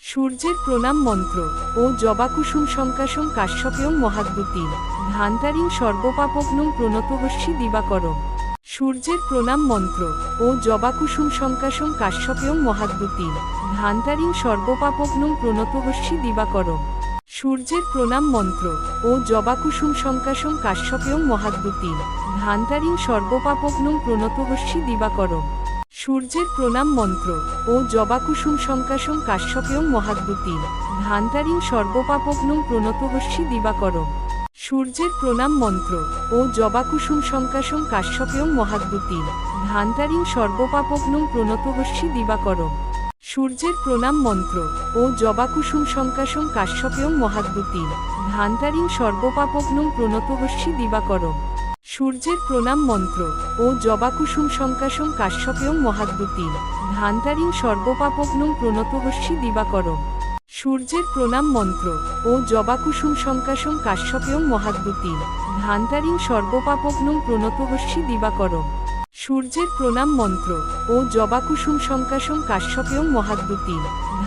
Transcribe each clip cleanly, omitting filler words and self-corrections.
সূর্যের প্রণাম মন্ত্র ও জবাকুসুম শঙ্কাশং কাশ্যপেয়ং মহাদ্যুতি ধান্তারিং সর্বপাপগ্নং প্রণতহস্যি দিবাকরম। সূর্যের প্রণাম মন্ত্র ও জবাকুসুম শঙ্কাশং কাশ্যপেয়ং মহাদ্যুতি ধান্তারিং সর্বপাপগ্নং প্রণতহস্যি দিবাকরম। সূর্যের প্রণাম মন্ত্র ও জবাকুসুম শঙ্কাশং কাশ্যপেয়ং মহাদ্যুতি ধান্তারিং সর্বপাপগ্নং প্রণতহস্যি দিবাকরম। সূর্যের প্রণাম মন্ত্র ও জবাকুসুম শঙ্কাশং কাশ্যপেয়ং মহাদ্যুতি ধান্তারিং সর্বপাপগ্নং প্রণতহস্যি দিবাকরম। সূর্যের প্রণাম মন্ত্র ও জবাকুসুম শঙ্কাশং কাশ্যপেয়ং মহাদ্যুতি ধান্তারিং সর্বপাপগ্নং প্রণতহস্যি দিবাকরম। সূর্যের প্রণাম মন্ত্র ও জবাকুসুম শঙ্কাশং কাশ্যপেয়ং মহাদ্যুতি ধান্তারিং সর্বপাপগ্নং প্রণতহস্যি দিবাকরম। সূর্যের প্রণাম মন্ত্র ও জবাকুসুম শঙ্কাশং কাশ্যপেয়ং মহাদ্যুতি ধান্তারিং সর্বপাপগ্নং প্রণতহস্যি দিবাকরম। সূর্যের প্রণাম মন্ত্র ও জবাকুসুম শঙ্কাশং কাশ্যপেয়ং মহাদ্যুতি ধান্তারিং সর্বপাপগ্নং প্রণতহস্যি দিবাকরম। সূর্যের প্রণাম মন্ত্র ও জবাকুসুম শঙ্কাশং কাশ্যপেয়ং মহাদ্যুতি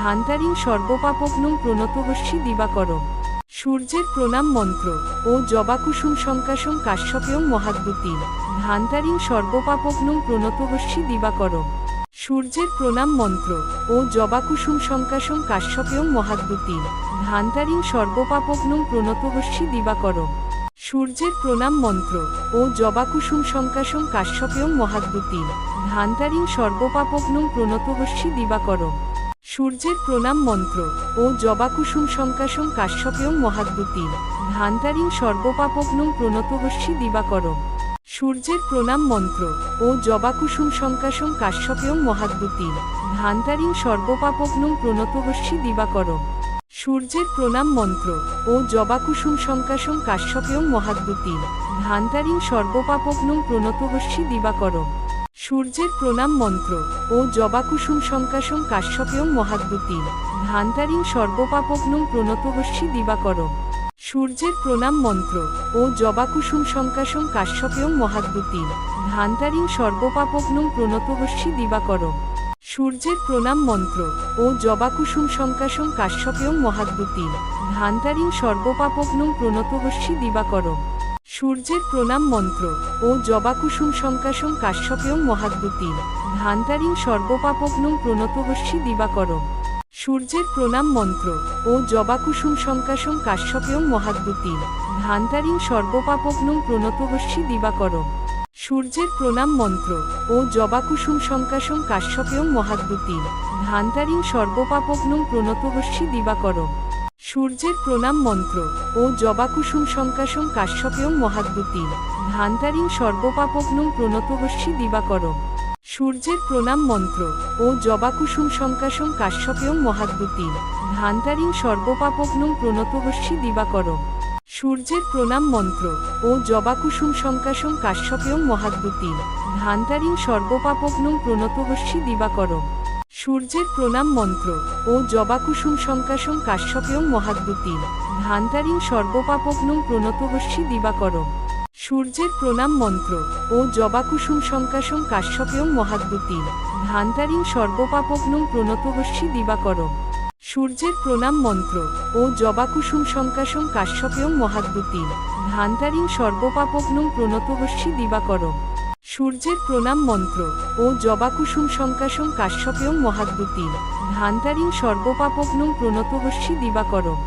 ধান্তারিং সর্বপাপগ্নং প্রণতহস্যি দিবাকরম। সূর্যের প্রণাম মন্ত্র ও জবাকুসুম শঙ্কাশং কাশ্যপেয়ং মহাদ্যুতি ধান্তারিং সর্বপাপগ্নং প্রণতহস্যি দিবাকরম। সূর্যের প্রণাম মন্ত্র ও জবাকুসুম শঙ্কাশং কাশ্যপেয়ং মহাদ্যুতি ধান্তারিং সর্বপাপগ্নং প্রণতহস্যি দিবাকরম। সূর্যের প্রণাম মন্ত্র ও জবাকুসুম শঙ্কাশং কাশ্যপেয়ং মহাদ্যুতি ধান্তারিং সর্বপাপগ্নং প্রণতহস্যি দিবাকরম। সূর্যের প্রণাম মন্ত্র ও জবাকুসুম শঙ্কাশং কাশ্যপেয়ং মহাদ্যুতি ধান্তারিং সর্বপাপগ্নং প্রণতহস্যি দিবাকরম। সূর্যের প্রণাম মন্ত্র ও জবাকুসুম শঙ্কাশং কাশ্যপেয়ং মহাদ্যুতি ধান্তারিং সর্বপাপগ্নং প্রণতহস্যি দিবাকরম। সূর্যের প্রণাম মন্ত্র ও জবাকুসুম শঙ্কাশং কাশ্যপেয়ং মহাদ্যুতি ধান্তারিং সর্বপাপগ্নং প্রণতহস্যি দিবাকরম। সূর্যের প্রণাম মন্ত্র ও জবাকুসুম শঙ্কাশং কাশ্যপেয়ং মহাদ্যুতি ধান্তারিং সর্বপাপগ্নং প্রণতহস্যি দিবাকরম। সূর্যের প্রণাম মন্ত্র ও জবাকুসুম শঙ্কাশং কাশ্যপেয়ং মহাদ্যুতি ধান্তারিং সর্বপাপগ্নং প্রণতহস্যি দিবাকরম। সূর্যের প্রণাম মন্ত্র ও জবাকুসুম শঙ্কাশং কাশ্যপেয়ং মহাদ্যুতি ধান্তারিং সর্বপাপগ্নং প্রণতহস্যি দিবাকরম। সূর্যের প্রণাম মন্ত্র ও জবাকুসুম শঙ্কাশং কাশ্যপেয়ং মহাদ্যুতি ধান্তারিং সর্বপাপগ্নং প্রণতহস্যি দিবাকরম। সূর্যের প্রণাম মন্ত্র ও জবাকুসুম শঙ্কাশং কাশ্যপেয়ং মহাদ্যুতি ধান্তারিং সর্বপাপগ্নং প্রণতহস্যি দিবাকরম। সূর্যের প্রণাম মন্ত্র ও জবাকুসুম শঙ্কাশং কাশ্যপেয়ং মহাদ্যুতি ধান্তারিং সর্বপাপগ্নং প্রণতহস্যি দিবাকরম। সূর্যের প্রণাম মন্ত্র ও জবাকুসুম শঙ্কাশং কাশ্যপেয়ং মহাদ্যুতি ধান্তারিং সর্বপাপগ্নং প্রণতহস্যি দিবাকরম। সূর্যের প্রণাম মন্ত্র ও জবাকুসুম শঙ্কাশং কাশ্যপেয়ং মহাদ্যুতি ধান্তারিং সর্বপাপগ্নং প্রণতহস্যি দিবাকরম। সূর্যের প্রণাম মন্ত্র ও জবাকুসুম শঙ্কাশং কাশ্যপেয়ং মহাদ্যুতি ধান্তারিং সর্বপাপগ্নং প্রণতহস্যি দিবাকরম। সূর্যের প্রণাম মন্ত্র ও জবাকুসুম শঙ্কাশং কাশ্যপেয়ং মহাদ্যুতি ধান্তারিং সর্বপাপগ্নং প্রণতহস্যি দিবাকরম। সূর্যের প্রণাম মন্ত্র ও জবাকুসুম শঙ্কাশং কাশ্যপেয়ং মহাদ্যুতি ধান্তারিং সর্বপাপগ্নং প্রণতহস্যি দিবাকরম। সূর্যের প্রণাম মন্ত্র ও জবাকুসুম শঙ্কাশং কাশ্যপেয়ং মহাদ্যুতি ধান্তারিং সর্বপাপগ্নং প্রণতহস্যি দিবাকরম। সূর্যের প্রণাম মন্ত্র ও জবাকুসুম শঙ্কাশং কাশ্যপেয়ং মহাদ্যুতি ধান্তারিং সর্বপাপগ্নং প্রণতহস্যি দিবাকরম।